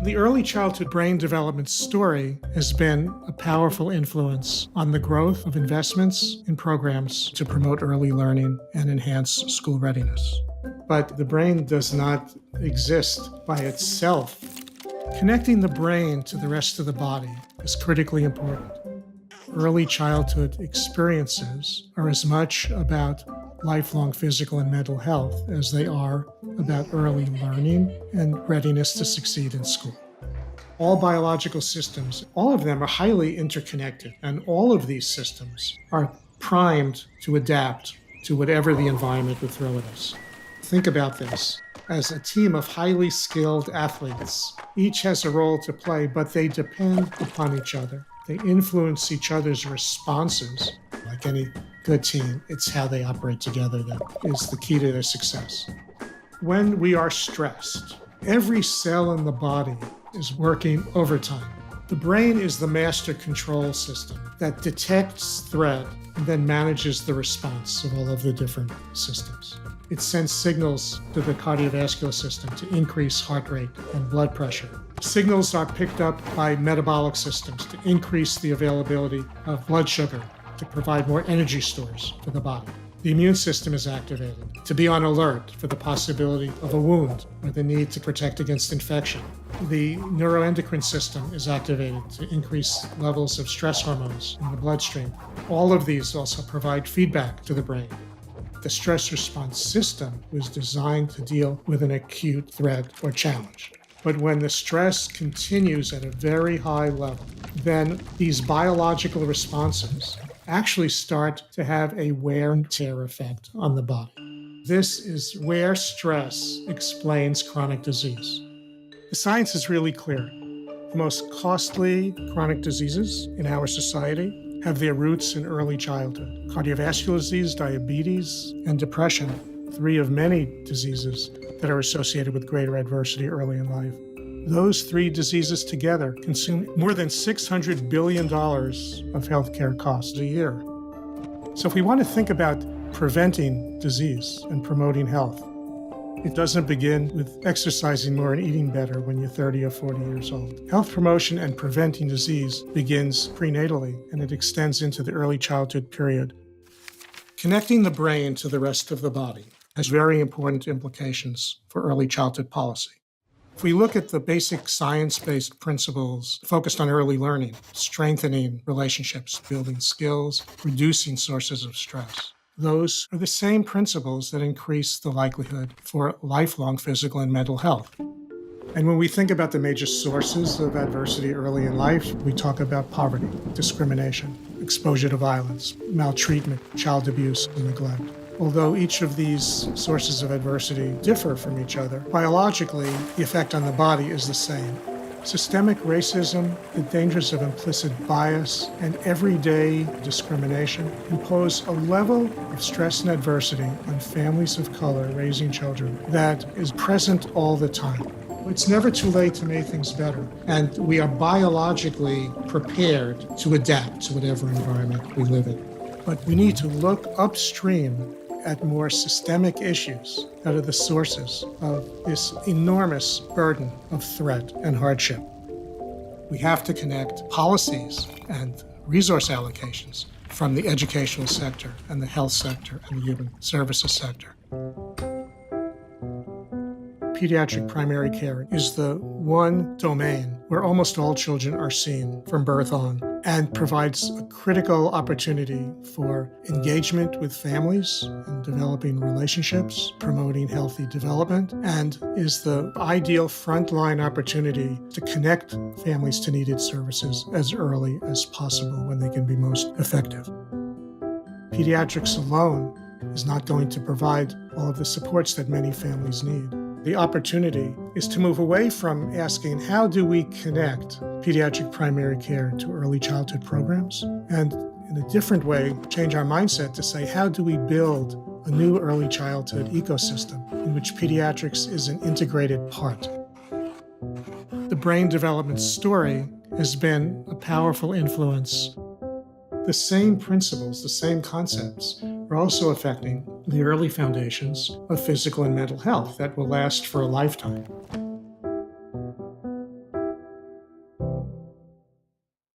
The early childhood brain development story has been a powerful influence on the growth of investments in programs to promote early learning and enhance school readiness. But the brain does not exist by itself. Connecting the brain to the rest of the body is critically important. Early childhood experiences are as much about lifelong physical and mental health as they are about early learning and readiness to succeed in school. All biological systems, all of them are highly interconnected, and all of these systems are primed to adapt to whatever the environment would throw at us. Think about this as a team of highly skilled athletes. Each has a role to play, but they depend upon each other. They influence each other's responses. Like any good team, it's how they operate together that is the key to their success. When we are stressed, every cell in the body is working overtime. The brain is the master control system that detects threat and then manages the response of all of the different systems. It sends signals to the cardiovascular system to increase heart rate and blood pressure. Signals are picked up by metabolic systems to increase the availability of blood sugar to provide more energy stores for the body. The immune system is activated to be on alert for the possibility of a wound or the need to protect against infection. The neuroendocrine system is activated to increase levels of stress hormones in the bloodstream. All of these also provide feedback to the brain. The stress response system was designed to deal with an acute threat or challenge. But when the stress continues at a very high level, then these biological responses actually start to have a wear and tear effect on the body. This is where stress explains chronic disease. The science is really clear. The most costly chronic diseases in our society have their roots in early childhood. Cardiovascular disease, diabetes, and depression, three of many diseases that are associated with greater adversity early in life. Those three diseases together consume more than $600 billion of healthcare costs a year. So if we want to think about preventing disease and promoting health, it doesn't begin with exercising more and eating better when you're 30 or 40 years old. Health promotion and preventing disease begins prenatally, and it extends into the early childhood period. Connecting the brain to the rest of the body has very important implications for early childhood policy. If we look at the basic science-based principles focused on early learning, strengthening relationships, building skills, reducing sources of stress, those are the same principles that increase the likelihood for lifelong physical and mental health. And when we think about the major sources of adversity early in life, we talk about poverty, discrimination, exposure to violence, maltreatment, child abuse, and neglect. Although each of these sources of adversity differ from each other, biologically, the effect on the body is the same. Systemic racism, the dangers of implicit bias, and everyday discrimination impose a level of stress and adversity on families of color raising children that is present all the time. It's never too late to make things better, and we are biologically prepared to adapt to whatever environment we live in. But we need to look upstream at more systemic issues that are the sources of this enormous burden of threat and hardship. We have to connect policies and resource allocations from the educational sector and the health sector and the human services sector. Pediatric primary care is the one domain where almost all children are seen from birth on and provides a critical opportunity for engagement with families and developing relationships, promoting healthy development, and is the ideal frontline opportunity to connect families to needed services as early as possible when they can be most effective. Pediatrics alone is not going to provide all of the supports that many families need. The opportunity is to move away from asking, how do we connect pediatric primary care to early childhood programs? And in a different way, change our mindset to say, how do we build a new early childhood ecosystem in which pediatrics is an integrated part? The brain development story has been a powerful influence. The same principles, the same concepts are also affecting the early foundations of physical and mental health that will last for a lifetime.